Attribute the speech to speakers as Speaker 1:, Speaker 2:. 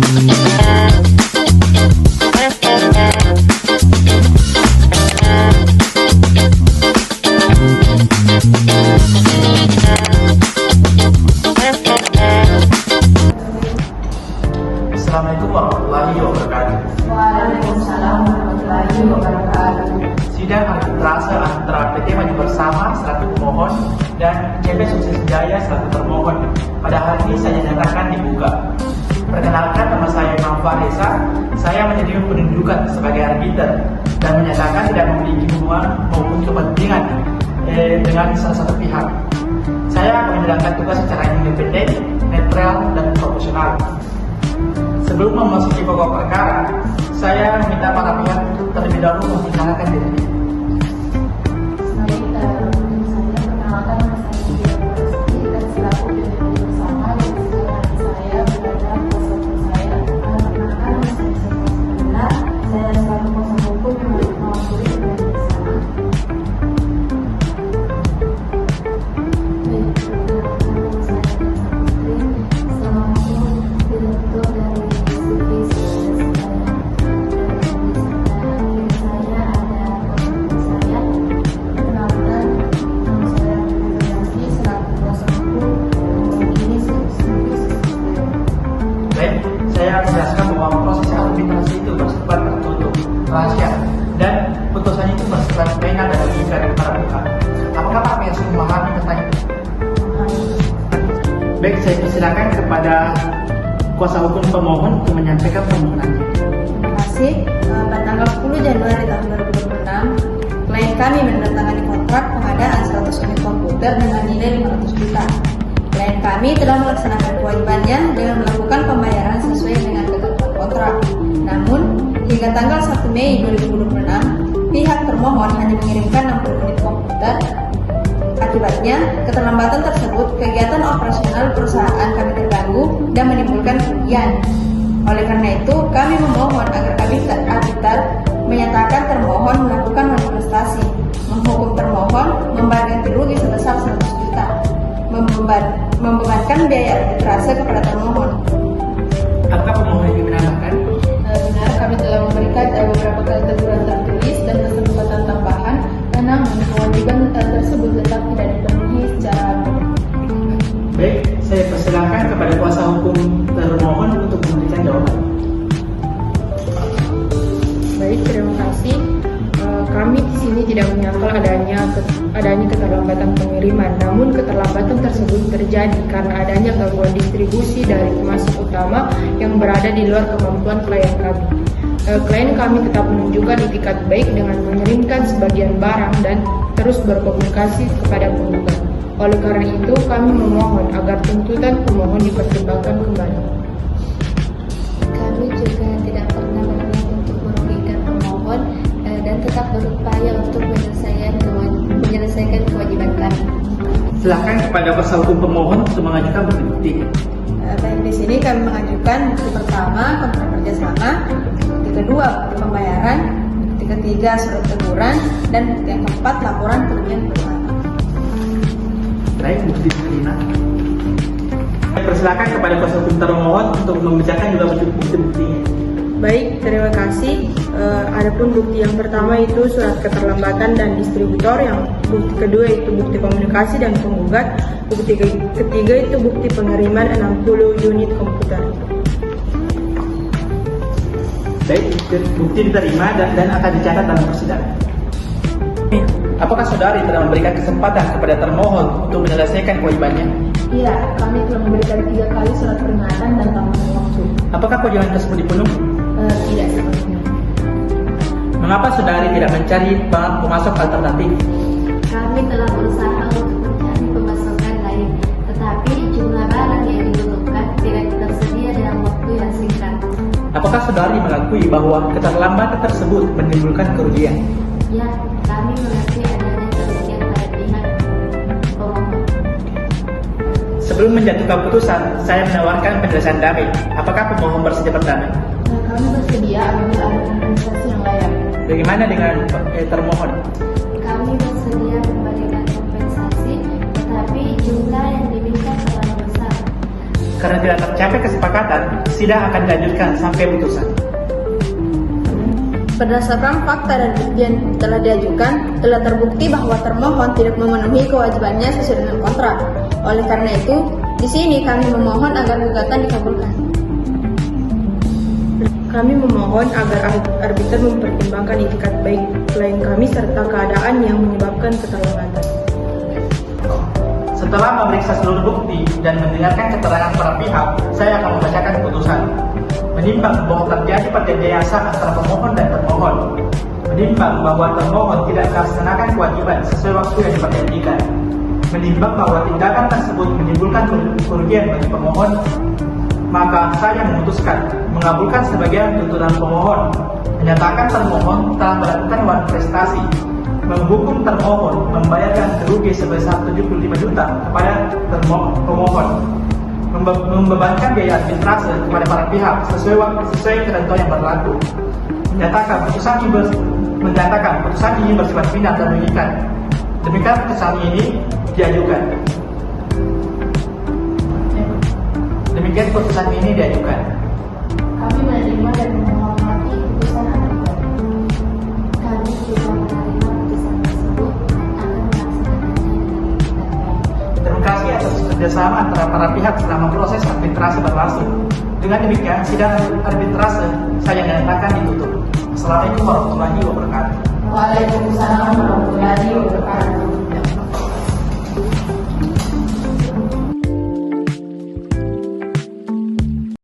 Speaker 1: Assalamualaikum warahmatullahi wabarakatuh.
Speaker 2: Waalaikumsalam warahmatullahi wabarakatuh.
Speaker 1: Sidang arbitrase antara PT Maju Bersama selaku pemohon dan CP Sukses Jaya selaku termohon pada hari ini saya nyatakan dibuka. Perkenalkan, nama saya Nova Reza. Saya menjadi penunjukan sebagai arbiter dan menyatakan tidak memiliki hubungan maupun kepentingan dengan salah satu pihak. Saya akan menjalankan tugas secara independen, netral, dan profesional. Sebelum memasuki pokok perkara, saya meminta para pihak untuk terlebih dahulu memperkenalkan diri.
Speaker 2: Baik, saya perkenalkan nama saya Dia Pasti dan selaku pimpinan bersama dan sekarang saya berada kuasa hukum saya. Perkenalkan nama saya Sofia. Saya selaku kuasa hukum yang mewakili pimpinan bersama. Baik, perkenalkan nama saya Desa Putri selaku direktur dari
Speaker 1: Saya menjelaskan bahwa proses arbitrase itu bersifat tertutup, rahasia, dan putusannya itu bersifat final dan mengikat para pihak. Apakah Pak Pia sudah memahami tentang itu? Baik, saya persilakan kepada kuasa hukum pemohon untuk menyampaikan permohonannya.
Speaker 2: Terima kasih. Pada tanggal 10 Januari tahun 2026, klien kami menandatangani kontrak pengadaan 100 unit komputer dengan nilai 500 juta. Klien kami telah melaksanakan kewajibannya dengan melakukan pembayaran sesuai dengan ketentuan kontrak. Namun, hingga tanggal 1 Mei 2026, pihak termohon hanya mengirimkan 60 unit komputer. Akibatnya, keterlambatan tersebut, kegiatan operasional perusahaan kami terganggu dan menimbulkan kerugian. Oleh karena itu, kami memohon agar arbiter menyatakan termohon melakukan manifestasi, menghukum termohon membayar ganti rugi sebesar 100 juta, membebankan biaya arbitrase kepada termohon.
Speaker 1: Apakah pemohon ini menambahkan?
Speaker 2: Benar, kami telah memberikan beberapa kali teguran tertulis dan kesempatan tambahan, namun kewajiban tersebut tetap tidak dipenuhi secara mudah.
Speaker 1: Baik, saya persilakan kepada kuasa hukum termohon untuk memberikan jawaban.
Speaker 3: Baik, terima kasih. Kami di sini tidak menyangkal adanya keterlambatan pengiriman, namun keterlambatan tersebut terjadi karena adanya gangguan distribusi dari pemasok utama yang berada di luar kemampuan klien kami. Klien kami tetap menunjukkan itikat baik dengan mengirimkan sebagian barang dan terus berkomunikasi kepada penggugat. Oleh karena itu, kami memohon agar tuntutan pemohon dipertimbangkan kembali.
Speaker 2: Kami juga tidak pernah berniat untuk merugikan pemohon dan tetap berupaya untuk menyelesaikan kewajiban kami.
Speaker 1: Silakan kepada kuasa hukum pemohon untuk mengajukan bukti.
Speaker 2: Baik, di sini kami mengajukan bukti pertama kontrak kerjasama, bukti kedua bukti pembayaran, bukti ketiga surat teguran, dan bukti yang keempat laporan kerugian perusahaan.
Speaker 1: Baik, bukti diterima. Saya persilakan kepada kuasa hukum termohon untuk membacakan juga bukti-buktinya.
Speaker 3: Baik, terima kasih. Adapun bukti yang pertama itu surat keterlambatan dan distributor, yang bukti kedua itu bukti komunikasi dan penggugat, bukti ketiga itu bukti pengiriman 60 unit komputer.
Speaker 1: Baik, bukti diterima dan akan dicatat dalam persidangan. Apakah saudari telah memberikan kesempatan kepada termohon untuk menyelesaikan kewajibannya?
Speaker 2: Iya, kami telah memberikan 3 kali surat peringatan dan tambahan waktu.
Speaker 1: Apakah kewajiban tersebut dipenuhi?
Speaker 2: Tidak sepenuhnya.
Speaker 1: Mengapa saudari tidak mencari pemasok alternatif?
Speaker 2: Kami telah berusaha untuk mencari pemasokan lain, tetapi jumlah barang yang dibutuhkan tidak tersedia dalam waktu yang singkat.
Speaker 1: Apakah saudari mengakui bahwa keterlambatan tersebut menimbulkan kerugian?
Speaker 2: Ya, kami mengakui adanya kerugian pada pihak pemohon.
Speaker 1: Sebelum menjatuhkan putusan, saya menawarkan penyelesaian damai. Apakah pemohon bersedia berdamai?
Speaker 2: Kami bersedia apabila ada kompensasi yang layak.
Speaker 1: Bagaimana dengan termohon?
Speaker 2: Kami bersedia memberikan kompensasi, tetapi jumlah yang diminta terlalu besar.
Speaker 1: Karena tidak tercapai kesepakatan, sidang akan dilanjutkan sampai putusan.
Speaker 2: Berdasarkan fakta dan bukti yang telah diajukan, telah terbukti bahwa termohon tidak memenuhi kewajibannya sesuai dengan kontrak. Oleh karena itu, di sini kami memohon agar gugatan dikabulkan.
Speaker 3: Kami memohon agar arbiter mempertimbangkan itikat baik klien kami serta keadaan yang menyebabkan keterlambatan.
Speaker 1: Setelah memeriksa seluruh bukti dan mendengarkan keterangan para pihak, saya akan membacakan putusan. Menimbang bahwa terjadi perjanjian sah antara pemohon dan termohon. Menimbang bahwa termohon tidak melaksanakan kewajiban sesuai waktu yang diperjanjikan. Menimbang bahwa tindakan tersebut menimbulkan kerugian bagi pemohon, maka saya memutuskan mengabulkan sebagian tuntutan pemohon, menyatakan termohon telah melakukan uang prestasi, menghukum termohon membayarkan kerugian sebesar 75 juta kepada pemohon, membebankan biaya arbitrase kepada para pihak sesuai ketentuan yang berlaku, menyatakan putusan ini bersifat final dan mengikat. Demikian putusan ini diajukan. Demikian putusan ini diajukan.
Speaker 2: Kami menerima dan menghormati putusan arbiter. Kami juga menerima putusan tersebut akan melaksanakannya dengan itikat baik.
Speaker 1: Terima kasih atas kerjasama antara para pihak selama proses arbitrase berlangsung. Dengan demikian, sidang arbitrase saya nyatakan ditutup. Assalamualaikum warahmatullahi wabarakatuh.
Speaker 2: Waalaikumsalam warahmatullahi